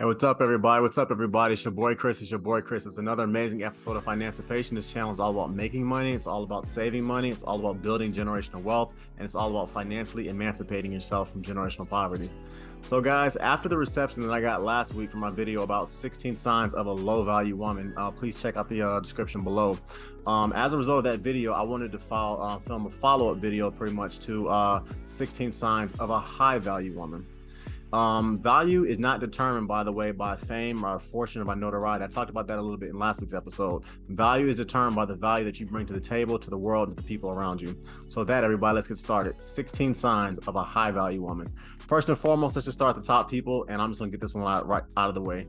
Hey, what's up, everybody? What's up, everybody? It's your boy Chris. It's your boy Chris. It's another amazing episode of Financipation. This channel is all about making money. It's all about saving money. It's all about building generational wealth. And it's all about financially emancipating yourself from generational poverty. So, guys, after the reception that I got last week for my video about 16 signs of a low-value woman, please check out the description below. As a result of that video, I wanted to film a follow-up video pretty much to 16 signs of a high-value woman. Value is not determined, by the way, by fame or fortune or by notoriety. I talked about that a little bit in last week's episode. Value is determined by the value that you bring to the table, to the world, and to the people around you. So with that, everybody, let's get started. 16 signs of a high value woman. First and foremost, let's just start at the top, people, and I'm just gonna get this one right out of the way.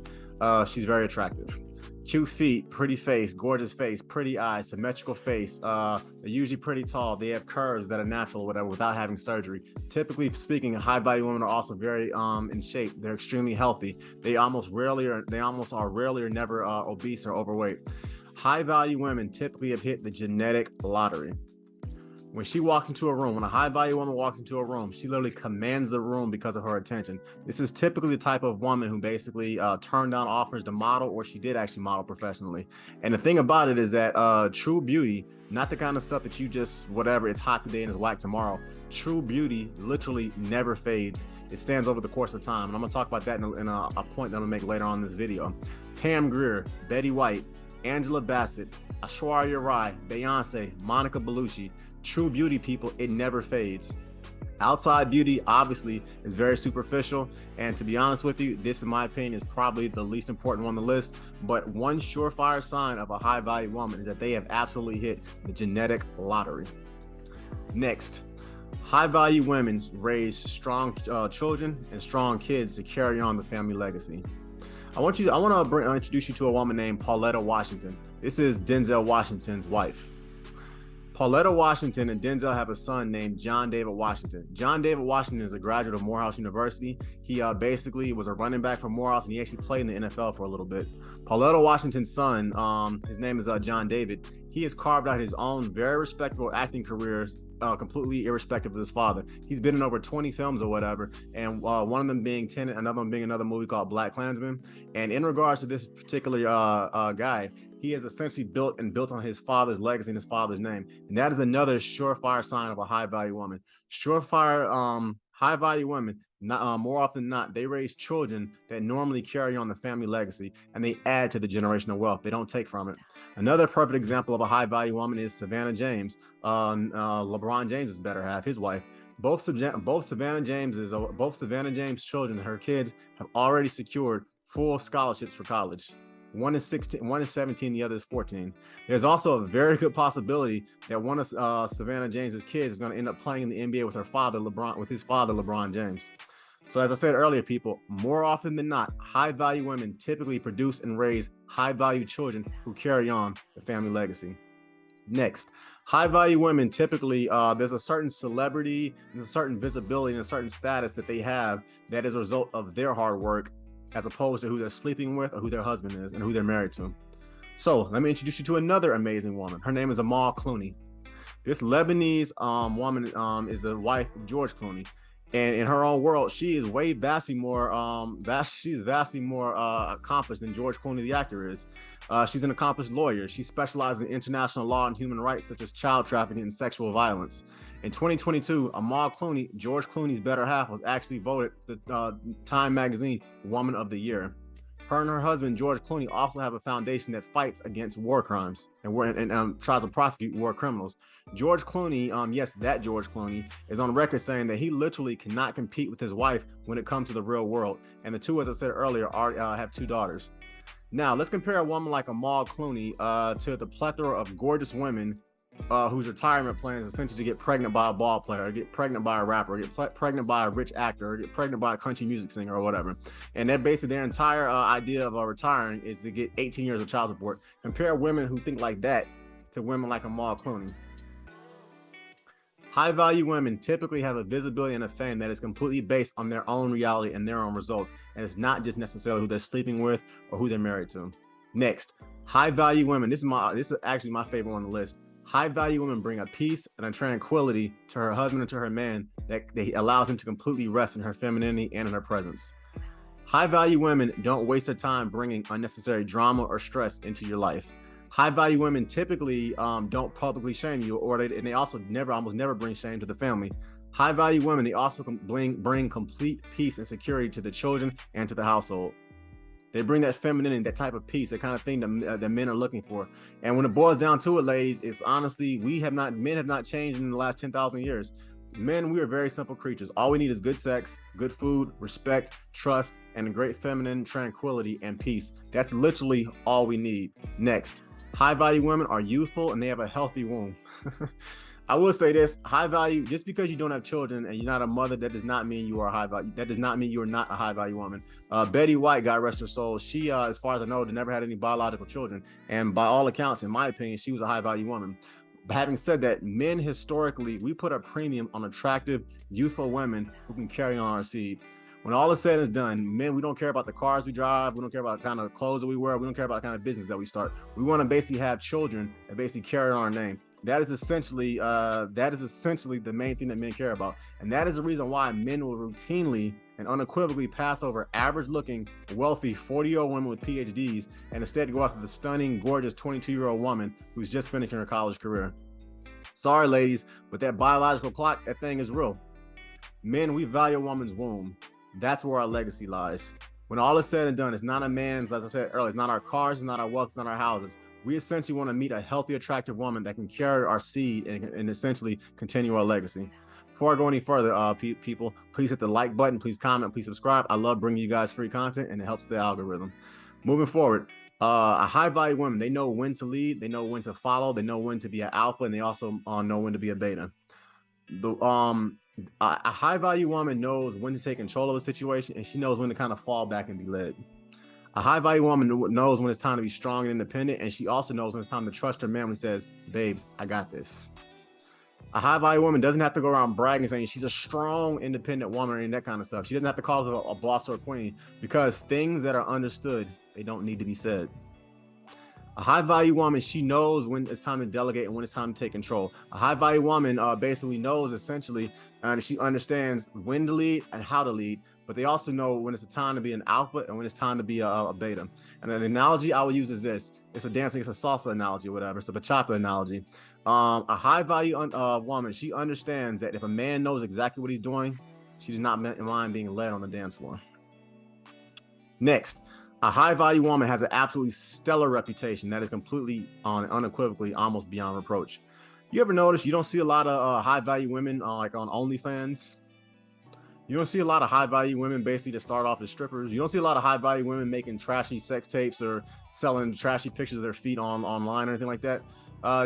She's very attractive. Cute feet, pretty face, gorgeous face, pretty eyes, symmetrical face. They're usually pretty tall. They have curves that are natural or whatever without having surgery. Typically speaking, high value women are also very in shape. They're extremely healthy. They almost are rarely or never obese or overweight. High value women typically have hit the genetic lottery. When she walks into a room, when a high value woman walks into a room, she literally commands the room because of her attention. This is typically the type of woman who basically turned down offers to model, or she did actually model professionally. And the thing about it is that true beauty, not the kind of stuff that you just, whatever, it's hot today and it's whack tomorrow. True beauty literally never fades. It stands over the course of time. And I'm gonna talk about that in a point that I'm gonna make later on in this video. Pam Grier, Betty White, Angela Bassett, Aishwarya Rai, Beyonce, Monica Bellucci. True beauty, people, it never fades. Outside beauty, obviously, is very superficial. And to be honest with you, this, in my opinion, is probably the least important one on the list. But one surefire sign of a high value woman is that they have absolutely hit the genetic lottery. Next, high value women raise strong children and strong kids to carry on the family legacy. I want to introduce you to a woman named Pauletta Washington. This is Denzel Washington's wife. Pauletta Washington and Denzel have a son named John David Washington. John David Washington is a graduate of Morehouse University. He basically was a running back for Morehouse, and he actually played in the NFL for a little bit. Pauletta Washington's son, his name is John David. He has carved out his own very respectable acting career, completely irrespective of his father. He's been in over 20 films or whatever, and one of them being Tenet, another one being another movie called BlacKkKlansman. And in regards to this particular guy, he has essentially built on his father's legacy and his father's name. And that is another surefire sign of a high value woman. Surefire high value women, more often than not, they raise children that normally carry on the family legacy, and they add to the generational wealth. They don't take from it. Another perfect example of a high value woman is Savannah James, LeBron James's better half, his wife. Both Savannah James' children, her kids, have already secured full scholarships for college. One is 16, one is 17, the other is 14. There's also a very good possibility that one of Savannah James's kids is going to end up playing in the NBA with his father, LeBron James. So as I said earlier, people, more often than not, high value women typically produce and raise high value children who carry on the family legacy. Next, high value women typically, there's a certain celebrity, there's a certain visibility and a certain status that they have that is a result of their hard work, as opposed to who they're sleeping with or who their husband is and who they're married to. So let me introduce you to another amazing woman. Her name is Amal Clooney. This Lebanese woman is the wife of George Clooney. And in her own world, she is vastly more accomplished than George Clooney, the actor, is. She's an accomplished lawyer. She specializes in international law and human rights, such as child trafficking and sexual violence. In 2022, Amal Clooney, George Clooney's better half, was actually voted the Time Magazine Woman of the Year. Her and her husband, George Clooney, also have a foundation that fights against war crimes and tries to prosecute war criminals. George Clooney, yes, that George Clooney, is on record saying that he literally cannot compete with his wife when it comes to the real world. And the two, as I said earlier, have 2 daughters. Now, let's compare a woman like Amal Clooney to the plethora of gorgeous women whose retirement plan is essentially to get pregnant by a ball player, or get pregnant by a rapper, or get pregnant by a rich actor, or get pregnant by a country music singer or whatever. And that basically their entire idea of retiring is to get 18 years of child support. Compare women who think like that to women like Amal Clooney. High value women typically have a visibility and a fame that is completely based on their own reality and their own results. And it's not just necessarily who they're sleeping with or who they're married to. Next, high value women. This is actually my favorite on the list. High value women bring a peace and a tranquility to her husband and to her man that allows him to completely rest in her femininity and in her presence. High value women don't waste their time bringing unnecessary drama or stress into your life. High value women typically don't publicly shame you, and they also almost never bring shame to the family. High value women, they also bring complete peace and security to the children and to the household. They bring that femininity, that type of peace, that kind of thing that men are looking for. And when it boils down to it, ladies, it's honestly, men have not changed in the last 10,000 years. Men, we are very simple creatures. All we need is good sex, good food, respect, trust, and a great feminine tranquility and peace. That's literally all we need. Next, high value women are youthful and they have a healthy womb. I will say this: high value, just because you don't have children and you're not a mother, that does not mean you are high value. That does not mean you are not a high value woman. Betty White, God rest her soul, she, as far as I know, never had any biological children. And by all accounts, in my opinion, she was a high value woman. But having said that, men historically, we put a premium on attractive, youthful women who can carry on our seed. When all is said and done, men, we don't care about the cars we drive. We don't care about the kind of clothes that we wear. We don't care about the kind of business that we start. We want to basically have children that basically carry on our name. That is essentially the main thing that men care about. And that is the reason why men will routinely and unequivocally pass over average-looking, wealthy 40-year-old women with PhDs and instead go after the stunning, gorgeous 22-year-old woman who's just finishing her college career. Sorry, ladies, but that biological clock, that thing is real. Men, we value a woman's womb. That's where our legacy lies. When all is said and done, it's not a man's, as I said earlier, it's not our cars, it's not our wealth, it's not our houses. We essentially want to meet a healthy, attractive woman that can carry our seed and essentially continue our legacy. Before I go any further, people, please hit the like button, please comment, please subscribe. I love bringing you guys free content and it helps the algorithm. Moving forward, a high value woman, they know when to lead, they know when to follow, they know when to be an alpha, and they also know when to be a beta. A high value woman knows when to take control of a situation, and she knows when to kind of fall back and be led. A high value woman knows when it's time to be strong and independent, and she also knows when it's time to trust her man when he says, babes, I got this. A high value woman doesn't have to go around bragging saying she's a strong, independent woman and that kind of stuff. She doesn't have to call herself a boss or a queen, because things that are understood, they don't need to be said. A high value woman, she knows when it's time to delegate and when it's time to take control. A high value woman basically knows essentially, and she understands when to lead and how to lead, but they also know when it's a time to be an alpha and when it's time to be a beta. And an analogy I would use is this: it's a salsa analogy or whatever. It's a bachata analogy. A high value woman, she understands that if a man knows exactly what he's doing, she does not mind being led on the dance floor. Next, a high value woman has an absolutely stellar reputation that is completely unequivocally almost beyond reproach. You ever notice you don't see a lot of high value women like on OnlyFans? You don't see a lot of high value women basically to start off as strippers. You don't see a lot of high value women making trashy sex tapes or selling trashy pictures of their feet online or anything like that.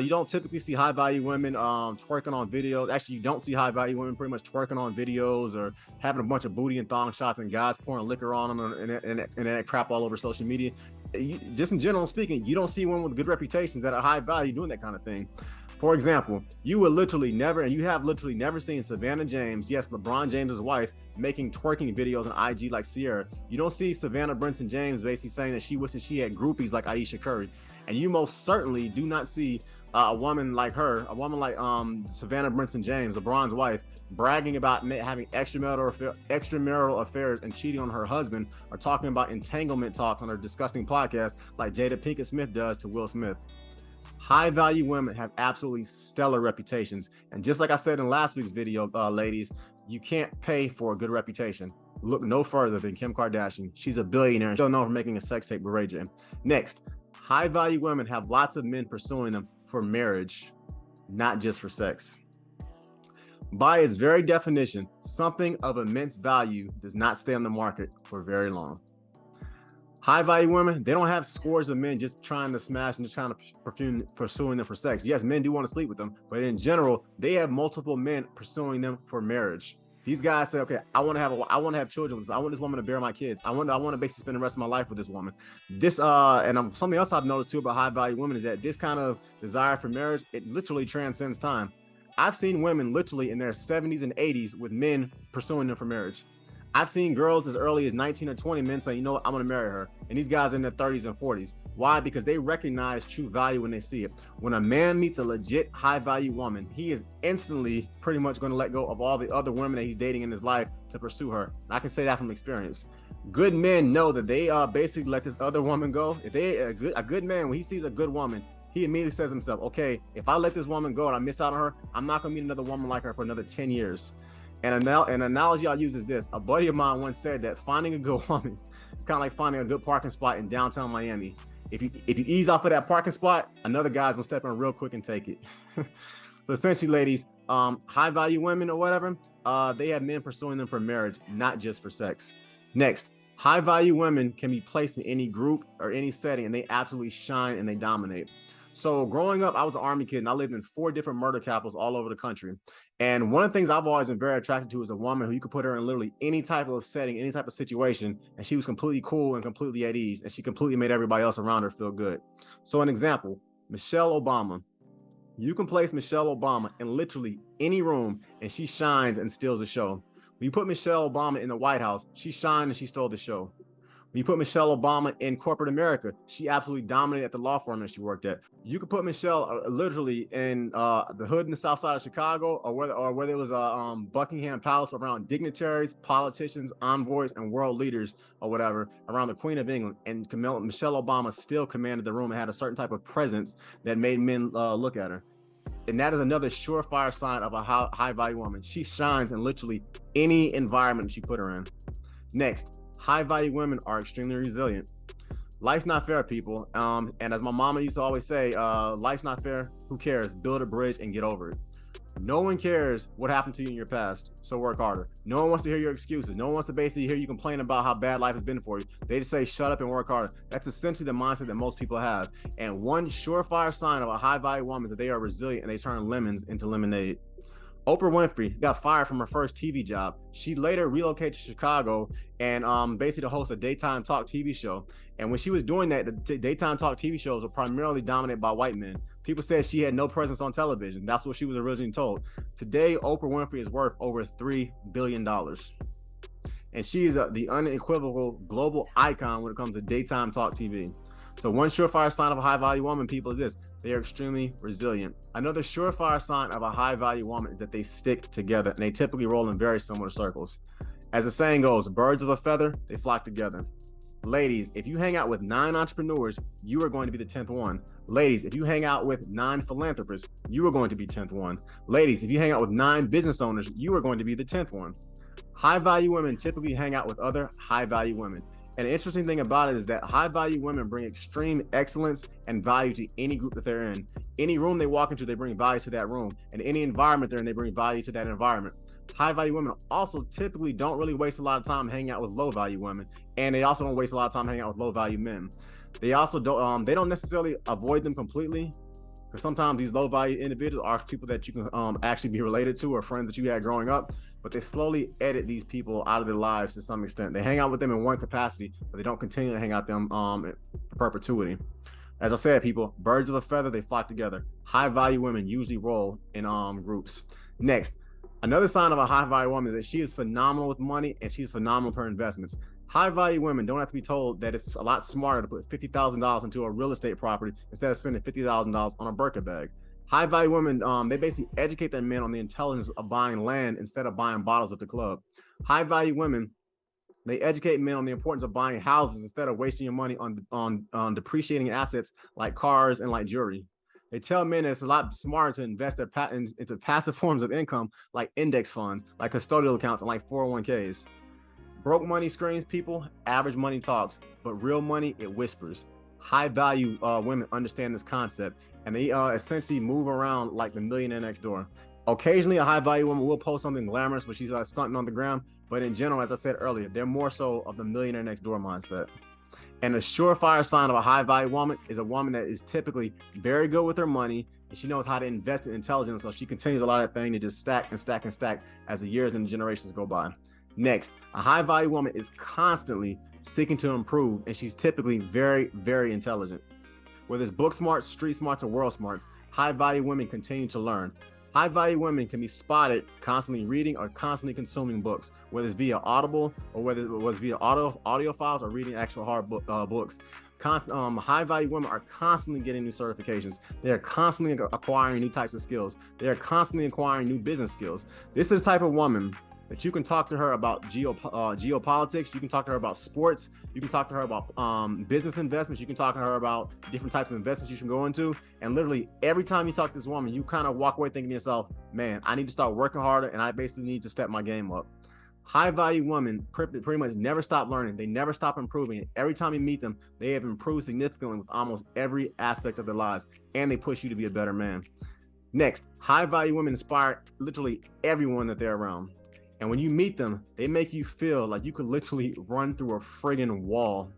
You don't typically see high value women twerking on videos. Actually, you don't see high value women pretty much twerking on videos or having a bunch of booty and thong shots and guys pouring liquor on them and that crap all over social media. Just in general speaking, you don't see women with good reputations that are high value doing that kind of thing. For example, you will literally never, and you have literally never seen Savannah James, yes, LeBron James's wife, making twerking videos on IG like Sierra. You don't see Savannah Brinson James basically saying that she wishes she had groupies like Ayesha Curry. And you most certainly do not see a woman like her, a woman like Savannah Brinson James, LeBron's wife, bragging about having extramarital affairs and cheating on her husband, or talking about entanglement talks on her disgusting podcast like Jada Pinkett Smith does to Will Smith. High value women have absolutely stellar reputations. And just like I said in last week's video, ladies, you can't pay for a good reputation. Look no further than Kim Kardashian. She's a billionaire and still known for making a sex tape with Ray J. Next, high value women have lots of men pursuing them for marriage, not just for sex. By its very definition, something of immense value does not stay on the market for very long. High value women, they don't have scores of men just trying to smash and just trying to pursuing them for sex. Yes, men do want to sleep with them, but in general, they have multiple men pursuing them for marriage. These guys say, okay, I want to have children with this. I want this woman to bear my kids. I want to basically spend the rest of my life with this woman. This something else I've noticed too about high value women is that this kind of desire for marriage, it literally transcends time. I've seen women literally in their 70s and 80s with men pursuing them for marriage. I've seen girls as early as 19 or 20 men say, you know what, I'm going to marry her. And these guys are in their 30s and 40s. Why? Because they recognize true value when they see it. When a man meets a legit high value woman, he is instantly pretty much going to let go of all the other women that he's dating in his life to pursue her. And I can say that from experience. Good men know that they basically let this other woman go. If they a good man, when he sees a good woman, he immediately says to himself, okay, if I let this woman go and I miss out on her, I'm not gonna meet another woman like her for another 10 years. And an analogy I'll use is this. A buddy of mine once said that finding a good woman, it's kind of like finding a good parking spot in downtown Miami. If you ease off of that parking spot, another guy's gonna step in real quick and take it. So essentially, ladies, high value women or whatever, they have men pursuing them for marriage, not just for sex. Next, high value women can be placed in any group or any setting, and they absolutely shine and they dominate. So growing up, I was an Army kid and I lived in 4 different murder capitals all over the country. And one of the things I've always been very attracted to is a woman who you could put her in literally any type of setting, any type of situation, and she was completely cool and completely at ease, and she completely made everybody else around her feel good. So an example, Michelle Obama. You can place Michelle Obama in literally any room and she shines and steals the show. When you put Michelle Obama in the White House, she shined and she stole the show. When you put Michelle Obama in corporate America, she absolutely dominated at the law firm that she worked at. You could put Michelle literally in the hood in the south side of Chicago, or whether it was Buckingham Palace, around dignitaries, politicians, envoys, and world leaders or whatever, around the Queen of England. And Michelle Obama still commanded the room and had a certain type of presence that made men look at her. And that is another surefire sign of a high value woman. She shines in literally any environment she put her in. Next, high value women are extremely resilient. Life's not fair, people. And as my mama used to always say, life's not fair. Who cares? Build a bridge and get over it. No one cares what happened to you in your past, so work harder. No one wants to hear your excuses. No one wants to basically hear you complain about how bad life has been for you. They just say, shut up and work harder. That's essentially the mindset that most people have. And one surefire sign of a high value woman is that they are resilient and they turn lemons into lemonade. Oprah Winfrey got fired from her first TV job. She later relocated to Chicago and basically to host a daytime talk TV show. And when she was doing that, the daytime talk TV shows were primarily dominated by white men. People said she had no presence on television. That's what she was originally told. Today, Oprah Winfrey is worth over $3 billion. And she is the unequivocal global icon when it comes to daytime talk TV. So one surefire sign of a high value woman, people, is this: they are extremely resilient. Another surefire sign of a high value woman is that they stick together, and they typically roll in very similar circles. As the saying goes, birds of a feather, they flock together. Ladies, if you hang out with 9 entrepreneurs, you are going to be the 10th one. Ladies, if you hang out with 9 philanthropists, you are going to be 10th one. Ladies, if you hang out with 9 business owners, you are going to be the 10th one. High value women typically hang out with other high value women. And the interesting thing about it is that high value women bring extreme excellence and value to any group that they're in. Any room they walk into, they bring value to that room. And any environment they're in, they bring value to that environment. High value women also typically don't really waste a lot of time hanging out with low value women, and they also don't waste a lot of time hanging out with low value men. They also don't necessarily avoid them completely, because sometimes these low value individuals are people that you can actually be related to or friends that you had growing up, but they slowly edit these people out of their lives to some extent. They hang out with them in one capacity, but they don't continue to hang out with them for perpetuity. As I said, people, birds of a feather, they flock together. High value women usually roll in groups. Next, another sign of a high value woman is that she is phenomenal with money and she's phenomenal with her investments. High value women don't have to be told that it's a lot smarter to put $50,000 into a real estate property instead of spending $50,000 on a Birkin bag. High value women, they basically educate their men on the intelligence of buying land instead of buying bottles at the club. High value women, they educate men on the importance of buying houses instead of wasting your money on depreciating assets like cars and like jewelry. They tell men it's a lot smarter to invest into passive forms of income like index funds, like custodial accounts, and like 401ks. Broke money screams, people. Average money talks, but real money, it whispers. High value women understand this concept, and they essentially move around like the millionaire next door. Occasionally, a high value woman will post something glamorous when she's stunting on the ground, but in general, as I said earlier, they're more so of the millionaire next door mindset. And a surefire sign of a high value woman is a woman that is typically very good with her money, and she knows how to invest in intelligence, so she continues a lot of that thing to just stack and stack and stack as the years and the generations go by. Next, a high value woman is constantly seeking to improve, and she's typically very, very intelligent. Whether it's book smarts, street smarts, or world smarts, high value women continue to learn. High value women can be spotted constantly reading or constantly consuming books, whether it's via Audible or whether it was via audio files or reading actual hard books. High value women are constantly getting new certifications. They are constantly acquiring new types of skills. They are constantly acquiring new business skills. This is the type of woman that you can talk to her about geopolitics. You can talk to her about sports. You can talk to her about business investments. You can talk to her about different types of investments you should go into. And literally every time you talk to this woman, you kind of walk away thinking to yourself, man, I need to start working harder, and I basically need to step my game up. High value women pretty much never stop learning. They never stop improving. Every time you meet them, they have improved significantly with almost every aspect of their lives, and they push you to be a better man. Next, high value women inspire literally everyone that they're around. And when you meet them, they make you feel like you could literally run through a friggin' wall.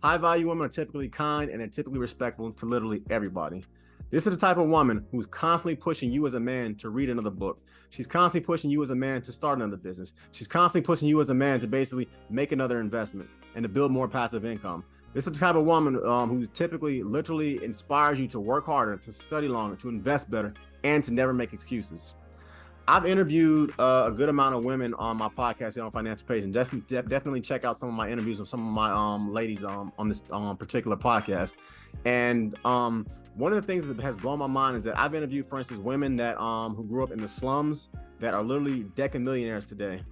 High value women are typically kind, and they're typically respectful to literally everybody. This is the type of woman who's constantly pushing you as a man to read another book. She's constantly pushing you as a man to start another business. She's constantly pushing you as a man to basically make another investment and to build more passive income. This is the type of woman who typically literally inspires you to work harder, to study longer, to invest better, and to never make excuses. I've interviewed a good amount of women on my podcast here on Financial Page, and definitely check out some of my interviews with some of my ladies on this particular podcast. And one of the things that has blown my mind is that I've interviewed, for instance, women that who grew up in the slums that are literally decamillionaires today.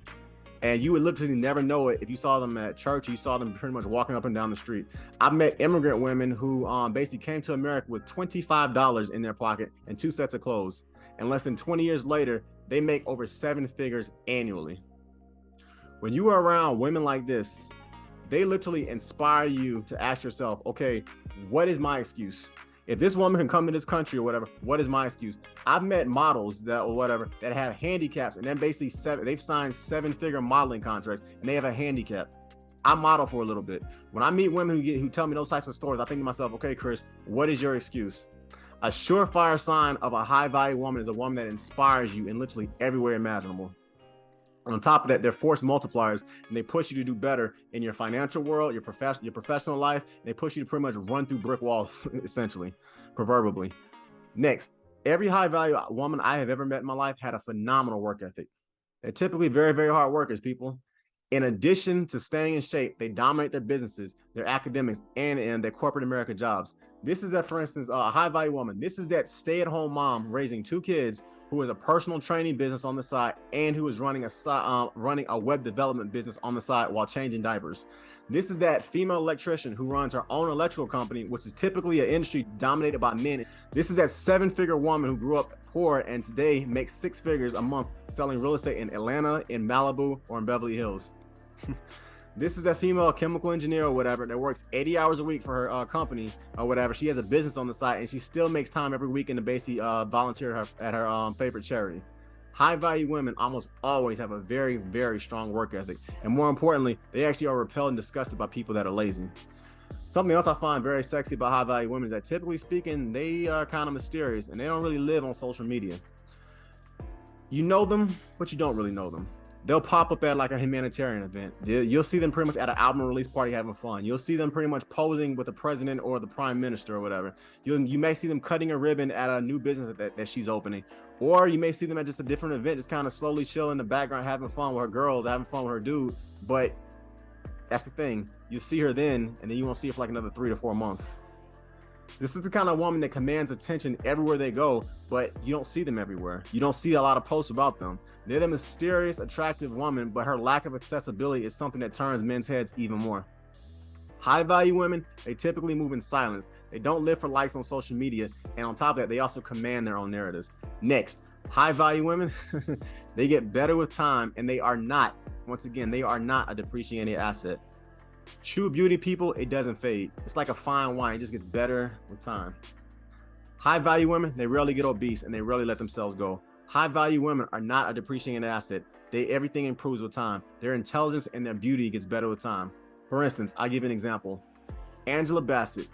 And you would literally never know it if you saw them at church, or you saw them pretty much walking up and down the street. I've met immigrant women who basically came to America with $25 in their pocket and 2 sets of clothes. And less than 20 years later, they make over 7 figures annually. When you are around women like this, they literally inspire you to ask yourself, okay, what is my excuse? If this woman can come to this country or whatever, what is my excuse? I've met models that or whatever that have handicaps, and then basically they've signed 7-figure modeling contracts and they have a handicap. I model for a little bit. When I meet women who tell me those types of stories, I think to myself, okay, Chris, what is your excuse? A surefire sign of a high value woman is a woman that inspires you in literally everywhere imaginable. On top of that, they're force multipliers, and they push you to do better in your financial world, your professional life. And they push you to pretty much run through brick walls, essentially, proverbially. Next, every high value woman I have ever met in my life had a phenomenal work ethic. They're typically very, very hard workers, people. In addition to staying in shape, they dominate their businesses, their academics, and their corporate America jobs. This is that, for instance, a high value woman. This is that stay-at-home mom raising 2 kids who has a personal training business on the side and who is running a web development business on the side while changing diapers. This is that female electrician who runs her own electrical company, which is typically an industry dominated by men. This is that 7-figure woman who grew up poor and today makes 6 figures a month selling real estate in Atlanta, in Malibu, or in Beverly Hills. This is that female chemical engineer or whatever that works 80 hours a week for her company or whatever. She has a business on the side, and she still makes time every weekend to basically volunteer at her favorite charity. High value women almost always have a very, very strong work ethic. And more importantly, they actually are repelled and disgusted by people that are lazy. Something else I find very sexy about high value women is that, typically speaking, they are kind of mysterious and they don't really live on social media. You know them, but you don't really know them. They'll pop up at like a humanitarian event. You'll see them pretty much at an album release party having fun. You'll see them pretty much posing with the president or the prime minister or whatever. You may see them cutting a ribbon at a new business that she's opening. Or you may see them at just a different event, just kind of slowly chilling in the background, having fun with her girls, having fun with her dude. But that's the thing. You'll see her then, and then you won't see her for like another 3 to 4 months. This is the kind of woman that commands attention everywhere they go, but you don't see them everywhere. You don't see a lot of posts about them. They're the mysterious, attractive woman, but her lack of accessibility is something that turns men's heads even more. High value women, they typically move in silence. They don't live for likes on social media. And on top of that, they also command their own narratives. Next, high value women, they get better with time, and they are not, once again, they are not a depreciating asset. True beauty, people, it doesn't fade. It's like a fine wine. It just gets better with time. High value women, they rarely get obese and they rarely let themselves go. High value women are not a depreciating asset. Everything improves with time. Their intelligence and their beauty gets better with time. For instance, I'll give you an example. Angela Bassett,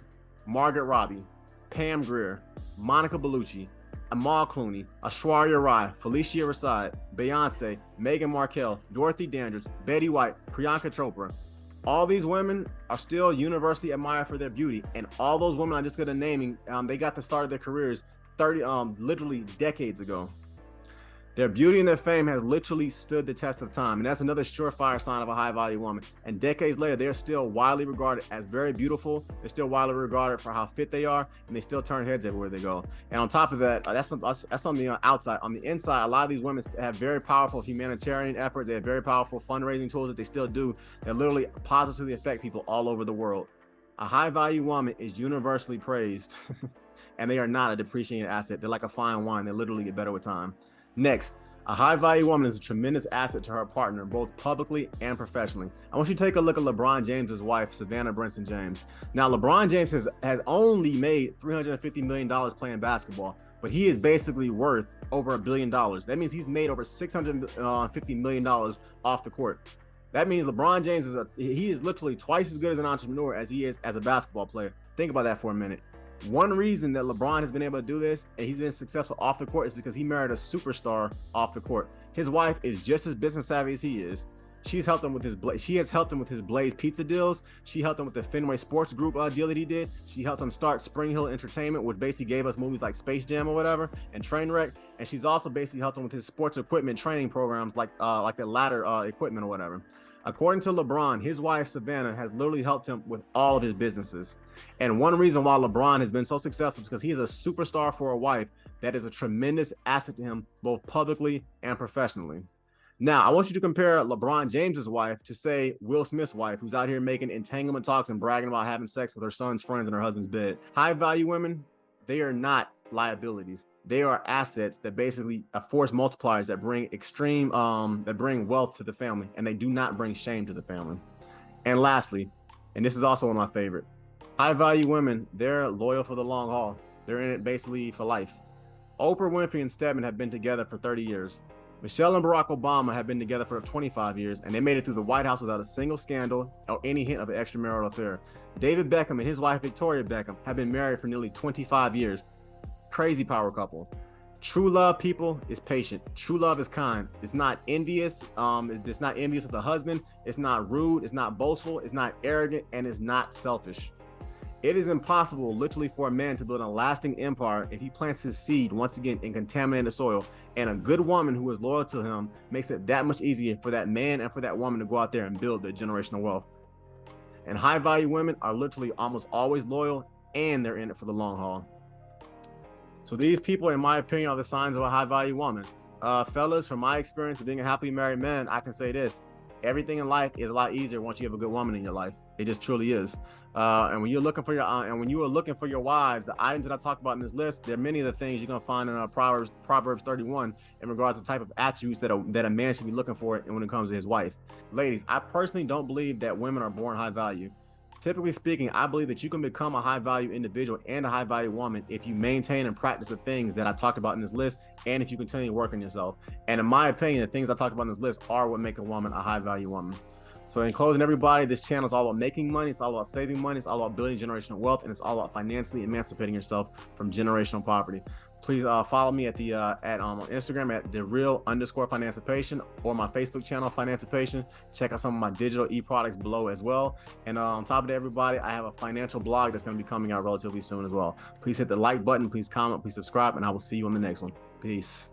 Margaret Robbie, Pam Grier, Monica Bellucci, Amal Clooney, Aishwarya Rai, Felicia Rashad, Beyonce, Meghan Markle, Dorothy Dandridge, Betty White, Priyanka Chopra. All these women are still universally admired for their beauty, and all those women I just got to naming, they got the start of their careers literally decades ago. Their beauty and their fame has literally stood the test of time. And that's another surefire sign of a high value woman. And decades later, they're still widely regarded as very beautiful. They're still widely regarded for how fit they are, and they still turn heads everywhere they go. And on top of that, that's on the outside. On the inside, a lot of these women have very powerful humanitarian efforts. They have very powerful fundraising tools that they still do that literally positively affect people all over the world. A high value woman is universally praised, and they are not a depreciating asset. They're like a fine wine. They literally get better with time. Next, a high-value woman is a tremendous asset to her partner, both publicly and professionally. I want you to take a look at LeBron James's wife, Savannah Brinson James. Now, LeBron James has only made $350 million playing basketball, but he is basically worth over $1 billion. That means he's made over $650 million off the court. That means LeBron James is literally twice as good as an entrepreneur as he is as a basketball player. Think about that for a minute. One reason that LeBron has been able to do this and he's been successful off the court is because he married a superstar off the court. His wife is just as business savvy as he is. She has helped him with his Blaze pizza deals. She helped him with the Fenway Sports Group deal that he did. She helped him start Spring Hill Entertainment, which basically gave us movies like Space Jam or whatever, and Trainwreck. And she's also basically helped him with his sports equipment training programs like the ladder equipment or whatever. According to LeBron, his wife, Savannah, has literally helped him with all of his businesses. And one reason why LeBron has been so successful is because he is a superstar for a wife that is a tremendous asset to him, both publicly and professionally. Now, I want you to compare LeBron James's wife to, say, Will Smith's wife, who's out here making entanglement talks and bragging about having sex with her son's friends in her husband's bed. High-value women, they are not liabilities. They are assets that basically are force multipliers that bring that bring wealth to the family, and they do not bring shame to the family. And lastly, and this is also one of my favorite, high value women, they're loyal for the long haul. They're in it basically for life. Oprah Winfrey and Stedman have been together for 30 years. Michelle and Barack Obama have been together for 25 years, and they made it through the White House without a single scandal or any hint of an extramarital affair. David Beckham and his wife Victoria Beckham have been married for nearly 25 years. Crazy power couple. True love, people, is patient. True love is kind. It's not envious. It's not envious of the husband. It's not rude. It's not boastful. It's not arrogant, and it's not selfish. It is impossible, literally, for a man to build a lasting empire if he plants his seed once again in contaminated soil. And a good woman who is loyal to him makes it that much easier for that man and for that woman to go out there and build their generational wealth. And high value women are literally almost always loyal, and they're in it for the long haul. So these people, in my opinion, are the signs of a high-value woman. Fellas, from my experience of being a happily married man, I can say this: everything in life is a lot easier once you have a good woman in your life. It just truly is. And when you're looking for when you are looking for your wives, the items that I talked about in this list, there are many of the things you're gonna find in Proverbs 31 in regards to the type of attributes that a man should be looking for when it comes to his wife. Ladies, I personally don't believe that women are born high value. Typically speaking, I believe that you can become a high-value individual and a high-value woman if you maintain and practice the things that I talked about in this list, and if you continue to work on yourself. And in my opinion, the things I talked about in this list are what make a woman a high-value woman. So in closing, everybody, this channel is all about making money. It's all about saving money. It's all about building generational wealth, and it's all about financially emancipating yourself from generational poverty. Please follow me at on Instagram at @thereal_financipation, or my Facebook channel, Financipation. Check out some of my digital e-products below as well. And on top of that, everybody, I have a financial blog that's going to be coming out relatively soon as well. Please hit the like button, please comment, please subscribe, and I will see you on the next one. Peace.